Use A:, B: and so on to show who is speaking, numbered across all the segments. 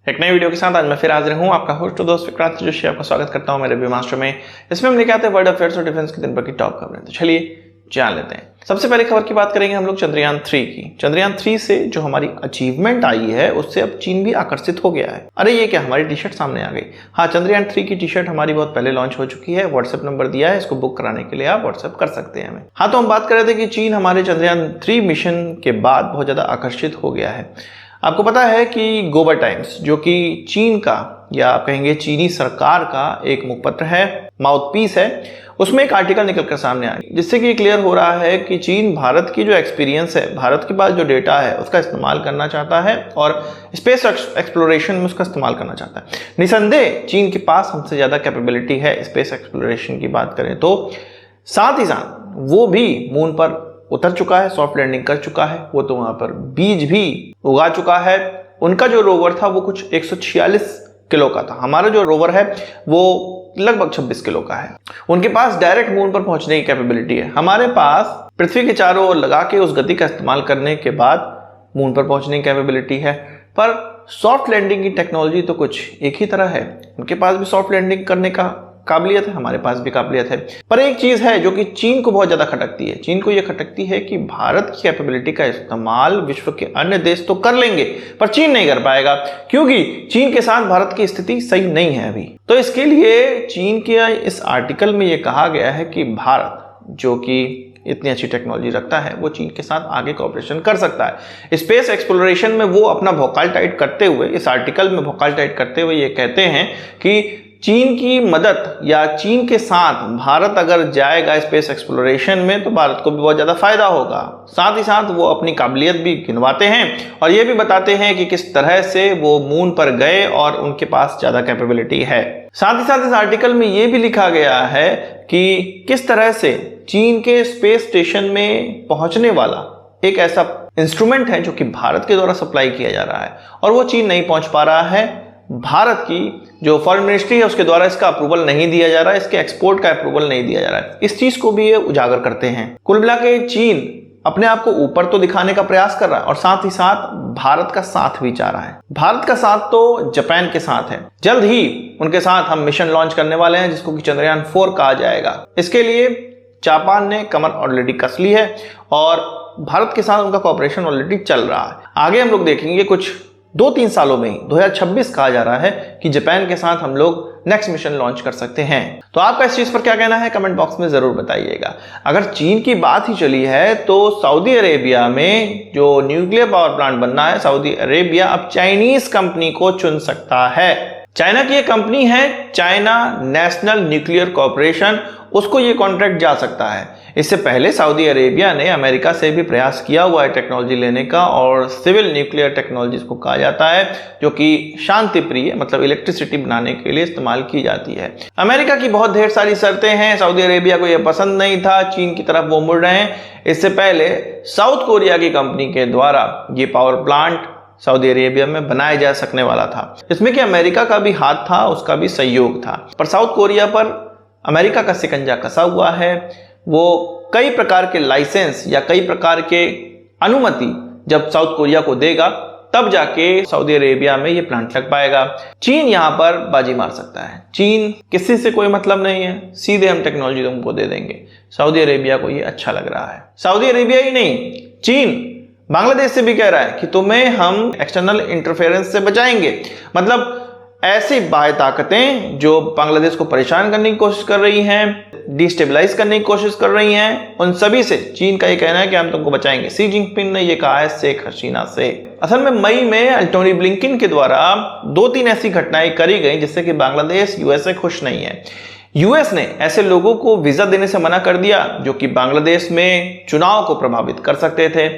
A: एक नई वीडियो के साथ आज मैं फिर हाजिर हूं, आपका होस्ट दोस्त विक्रांत जोशी आपका स्वागत करता हूं मेरे रिव्यू मास्टर में। इसमें हम लेके आते हैं वर्ल्ड अफेयर्स और डिफेंस की दिन भर की टॉप खबरें। तो चलिए जान लेते हैं। सबसे पहले खबर की बात करेंगे हम लोग चंद्रयान 3 की। चंद्रयान 3 से जो हमारी अचीवमेंट आई है उससे अब चीन भी आकर्षित हो गया है। अरे ये क्या, हमारी टी शर्ट सामने आ गई। हाँ, चंद्रयान 3 की टी शर्ट हमारी बहुत पहले लॉन्च हो चुकी है। व्हाट्सएप नंबर दिया है, इसको बुक कराने के लिए आप व्हाट्सएप कर सकते हैं हमें। हाँ, तो हम बात कर रहे थे कि चीन हमारे चंद्रयान 3 मिशन के बाद बहुत ज्यादा आकर्षित हो गया है। आपको पता है कि ग्लोबल टाइम्स, जो कि चीन का या आप कहेंगे चीनी सरकार का एक मुखपत्र है, माउथपीस है, उसमें एक आर्टिकल निकलकर सामने आया जिससे कि क्लियर हो रहा है कि चीन भारत की जो एक्सपीरियंस है, भारत के पास जो डेटा है उसका इस्तेमाल करना चाहता है और स्पेस एक्सप्लोरेशन में उसका इस्तेमाल करना चाहता है। निसंदेह चीन के पास हमसे ज़्यादा कैपेबिलिटी है स्पेस एक्सप्लोरेशन की बात करें तो। साथ ही साथ वो भी मून पर उतर चुका है, सॉफ्ट लैंडिंग कर चुका है, वो तो वहां पर बीज भी उगा चुका है। उनका जो रोवर था वो कुछ 146 किलो का था, हमारा जो रोवर है वो लगभग 26 किलो का है। उनके पास डायरेक्ट मून पर पहुंचने की कैपेबिलिटी है, हमारे पास पृथ्वी के चारों ओर लगा के उस गति का इस्तेमाल करने के बाद मून पर पहुंचने की कैपेबिलिटी है। पर सॉफ्ट लैंडिंग की टेक्नोलॉजी तो कुछ एक ही तरह है, उनके पास भी सॉफ्ट लैंडिंग करने का काबिलियत है, हमारे पास भी काबिलियत है। पर एक चीज है जो कि चीन को बहुत ज्यादा खटकती है। चीन को यह खटकती है कि भारत की कैपेबिलिटी का इस्तेमाल विश्व के अन्य देश तो कर लेंगे पर चीन नहीं कर पाएगा, क्योंकि चीन के साथ भारत की स्थिति सही नहीं है अभी। तो इसके लिए चीन के इस आर्टिकल में यह कहा गया है कि भारत, जो कि इतनी अच्छी टेक्नोलॉजी रखता है, वो चीन के साथ आगे कोऑपरेशन कर सकता है। स्पेस एक्सप्लोरेशन में वो अपना भौकाल टाइट करते हुए, इस आर्टिकल में भौकाल टाइट करते हुए ये कहते हैं कि चीन की मदद या चीन के साथ भारत अगर जाएगा स्पेस एक्सप्लोरेशन में तो भारत को भी बहुत ज़्यादा फायदा होगा। साथ ही साथ वो अपनी काबिलियत भी गिनवाते हैं और ये भी बताते हैं कि किस तरह से वो मून पर गए और उनके पास ज़्यादा कैपेबिलिटी है। साथ ही साथ इस आर्टिकल में ये भी लिखा गया है कि किस तरह से चीन के स्पेस स्टेशन में पहुंचने वाला एक ऐसा इंस्ट्रूमेंट है जो कि भारत के द्वारा सप्लाई किया जा रहा है और वो चीन नहीं पहुंच पा रहा है। भारत की जो फॉरेन मिनिस्ट्री है उसके द्वारा इसका अप्रूवल नहीं दिया जा रहा है, इसके एक्सपोर्ट का अप्रूवल नहीं दिया जा रहा है। इस चीज को भी ये उजागर करते हैं। कुल मिला के चीन अपने आप को ऊपर तो दिखाने का प्रयास कर रहा है और साथ ही साथ भारत का साथ भी चाह रहा है। भारत का साथ तो जापान के साथ है, जल्द ही उनके साथ हम मिशन लॉन्च करने वाले हैं जिसको कि चंद्रयान 4 कहा जाएगा। इसके लिए जापान ने कमर ऑलरेडी कस ली है और भारत के साथ उनका कॉपरेशन ऑलरेडी चल रहा है। आगे हम लोग देखेंगे कुछ 2-3 सालों में ही 2026 कहा जा रहा है कि जापान के साथ हम लोग नेक्स्ट मिशन लॉन्च कर सकते हैं। तो आपका इस चीज पर क्या कहना है कमेंट बॉक्स में जरूर बताइएगा। अगर चीन की बात ही चली है तो सऊदी अरेबिया में जो न्यूक्लियर पावर प्लांट बनना है, सऊदी अरेबिया अब चाइनीज कंपनी को चुन सकता है। चाइना की एक कंपनी है चाइना नेशनल न्यूक्लियर कॉर्पोरेशन, उसको ये कॉन्ट्रैक्ट जा सकता है। इससे पहले सऊदी अरेबिया ने अमेरिका से भी प्रयास किया हुआ है टेक्नोलॉजी लेने का, और सिविल न्यूक्लियर टेक्नोलॉजी इसको कहा जाता है, जो कि शांति प्रिय मतलब इलेक्ट्रिसिटी बनाने के लिए इस्तेमाल की जाती है। अमेरिका की बहुत ढेर सारी शर्तें हैं, सऊदी अरेबिया को यह पसंद नहीं था, चीन की तरफ वो मुड़ रहे हैं। इससे पहले साउथ कोरिया की कंपनी के द्वारा ये पावर प्लांट सऊदी अरेबिया में बनाया जा सकने वाला था, जिसमें कि अमेरिका का भी हाथ था, उसका भी सहयोग था। पर साउथ कोरिया पर अमेरिका का शिकंजा कसा हुआ है। वो कई प्रकार के लाइसेंस या कई प्रकार के अनुमति जब साउथ कोरिया को देगा तब जाके सऊदी अरेबिया में ये प्लांट लग पाएगा। चीन यहाँ पर बाजी मार सकता है। चीन किसी से कोई मतलब नहीं है, सीधे हम टेक्नोलॉजी तुमको दे देंगे। सऊदी अरेबिया को ये अच्छा लग रहा है। सऊदी अरेबिया ही नहीं, चीन बांग्लादेश से भी कह रहा है कि तुम्हें हम एक्सटर्नल इंटरफेरेंस से बचाएंगे। मतलब ऐसी बाह्य ताकतें जो बांग्लादेश को परेशान करने की कोशिश कर रही हैं, डिस्टेबलाइज करने की कोशिश कर रही हैं, उन सभी से चीन का ये कहना है कि हम तुमको बचाएंगे। शी जिनपिंग ने ये कहा है शेख हसीना से। असल में मई में एंटोनी ब्लिंकन के द्वारा 2-3 ऐसी घटनाएं करी गई जिससे कि बांग्लादेश यूएसए खुश नहीं है। यूएस ने ऐसे लोगों को वीजा देने से मना कर दिया जो कि बांग्लादेश में चुनाव को प्रभावित कर सकते थे।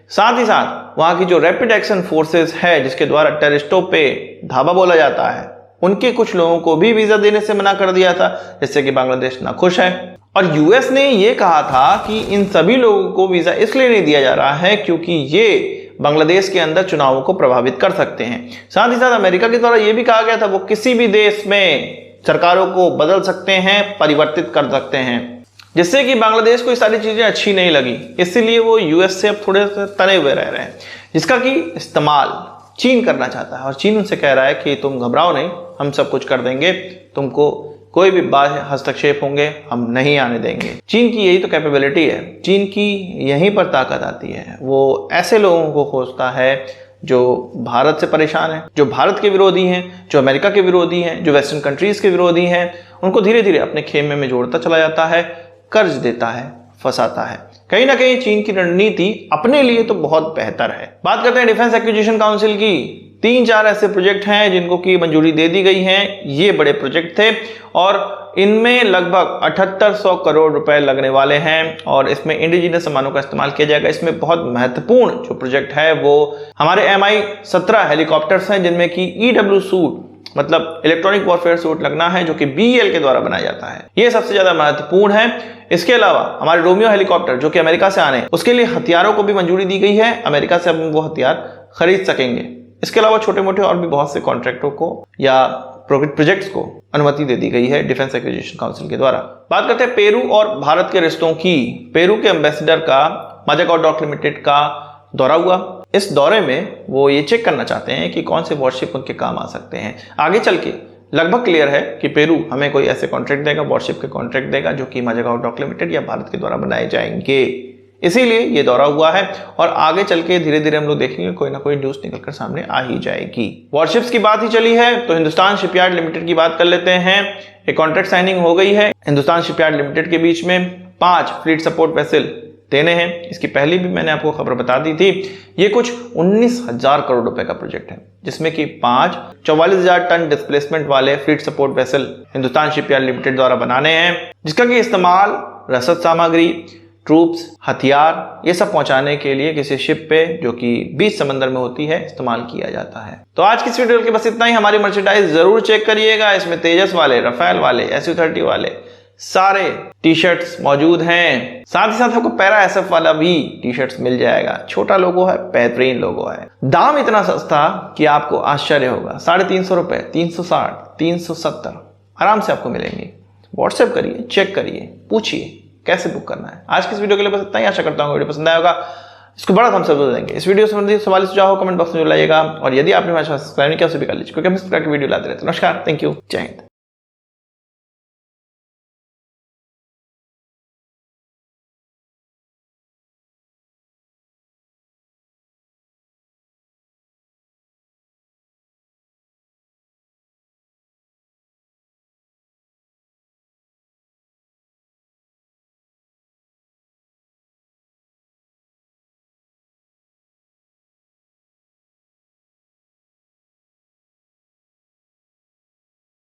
A: साथ ही साथ वहां की जो रैपिड एक्शन फोर्सेस है, जिसके द्वारा टेररिस्टों पे धावा बोला जाता है, उनके कुछ लोगों को भी वीजा देने से मना कर दिया था, जिससे कि बांग्लादेश नाखुश है। और यूएस ने यह कहा था कि इन सभी लोगों को वीजा इसलिए नहीं दिया जा रहा है क्योंकि ये बांग्लादेश के अंदर चुनावों को प्रभावित कर सकते हैं। साथ ही साथ अमेरिका के द्वारा यह भी कहा गया था वो किसी भी देश में सरकारों को बदल सकते हैं, परिवर्तित कर सकते हैं, जिससे कि बांग्लादेश को ये सारी चीजें अच्छी नहीं लगी। इसीलिए वो यूएस से अब थोड़े तने हुए रह रहे हैं, जिसका कि इस्तेमाल चीन करना चाहता है और चीन उनसे कह रहा है कि तुम घबराओ नहीं, हम सब कुछ कर देंगे, तुमको कोई भी बाह्य हस्तक्षेप होंगे हम नहीं आने देंगे। चीन की यही तो कैपेबिलिटी है, चीन की यहीं पर ताकत आती है। वो ऐसे लोगों को खोजता है जो भारत से परेशान है, जो भारत के विरोधी हैं, जो अमेरिका के विरोधी हैं, जो वेस्टर्न कंट्रीज के विरोधी हैं, उनको धीरे धीरे अपने खेमे में जोड़ता चला जाता है, कर्ज देता है, फंसाता है। कहीं ना कहीं चीन की रणनीति अपने लिए तो बहुत बेहतर है। बात करते हैं डिफेंस एक्विजिशन काउंसिल की। 3-4 ऐसे प्रोजेक्ट हैं जिनको की मंजूरी दे दी गई है। ये बड़े प्रोजेक्ट थे और इनमें लगभग 7800 करोड़ रुपए लगने वाले हैं और इसमें इंडिजिनस सामानों का इस्तेमाल किया जाएगा। इसमें बहुत महत्वपूर्ण जो प्रोजेक्ट है वो हमारे MI-17 हेलीकॉप्टर्स हैं, जिनमें की EW सूट मतलब इलेक्ट्रॉनिक वॉरफेयर सूट लगना है, जो कि BEL के द्वारा बनाया जाता है। ये सबसे ज्यादा महत्वपूर्ण है। इसके अलावा हमारे रोमियो हेलीकॉप्टर जो कि अमेरिका से आने, उसके लिए हथियारों को भी मंजूरी दी गई है। अमेरिका से हम वो हथियार खरीद सकेंगे। इसके अलावा छोटे मोटे और भी बहुत से कॉन्ट्रैक्टों को या प्रोजेक्ट्स को अनुमति दे दी गई है डिफेंस एक्विजिशन काउंसिल के द्वारा। बात करते हैं पेरू और भारत के रिश्तों की। पेरू के एम्बेसडर का माजागाओ डॉक लिमिटेड का दौरा हुआ। इस दौरे में वो ये चेक करना चाहते हैं कि कौन से वॉरशिप उनके काम आ सकते हैं। आगे चल के लगभग क्लियर है कि पेरू हमें कोई ऐसे कॉन्ट्रैक्ट देगा, वॉरशिप के कॉन्ट्रैक्ट देगा जो कि माजागाओ डॉक लिमिटेड या भारत के द्वारा बनाए जाएंगे। इसीलिए ये दौरा हुआ है और आगे चल के धीरे धीरे हम लोग देखेंगे कोई ना कोई न्यूज निकलकर सामने आ ही जाएगी। वॉरशिप्स की बात ही चली है तो हिंदुस्तान शिपयार्ड लिमिटेड की बात कर लेते हैं। एक कॉन्ट्रैक्ट साइनिंग हो गई है हिंदुस्तान शिपयार्ड लिमिटेड के बीच में। 5 फ्लीट सपोर्ट वेसल देने हैं। इसकी पहले भी मैंने आपको खबर बता दी थी। ये कुछ 19,000 करोड़ रुपए का प्रोजेक्ट है, जिसमें कि 5 44,000 टन डिस्प्लेसमेंट वाले fleet support vessel Hindustan shipyard limited द्वारा बनाने हैं, जिसका कि इस्तेमाल रसद सामग्री, ट्रूप्स, हथियार ये सब पहुंचाने के लिए किसी शिप पे जो कि बीच समंदर में होती है इस्तेमाल किया जाता है। तो आज की इस वीडियो के बस इतना ही। हमारी मर्चेंडाइज जरूर चेक करिएगा। इसमें तेजस वाले, रफेल वाले, SU-30 वाले सारे टी-शर्ट्स मौजूद हैं। साथ ही साथ आपको पैरा SF वाला भी टी-शर्ट्स मिल जाएगा। छोटा लोगो है, बेहतरीन लोगो है। दाम इतना सस्ता कि आपको आश्चर्य होगा। 350 रुपए, 360, 370 आराम से आपको मिलेंगे। व्हाट्सएप करिए, चेक करिए, पूछिए कैसे बुक करना है। आज की इस वीडियो के लिए बस इतना ही। आशा करता हूँ वीडियो पसंद आया होगा। इसको बड़ा थम्स अप देंगे। इस वीडियो से संबंधित सवाल सुझाव कमेंट बॉक्स में लाइएगा और यदि आपने हमारे चैनल सब्सक्राइब नहीं किया उसे भी कर लीजिए, क्योंकि हम इस प्रकार की वीडियो लाते रहते हैं। नमस्कार, थैंक यू, जय हिंद।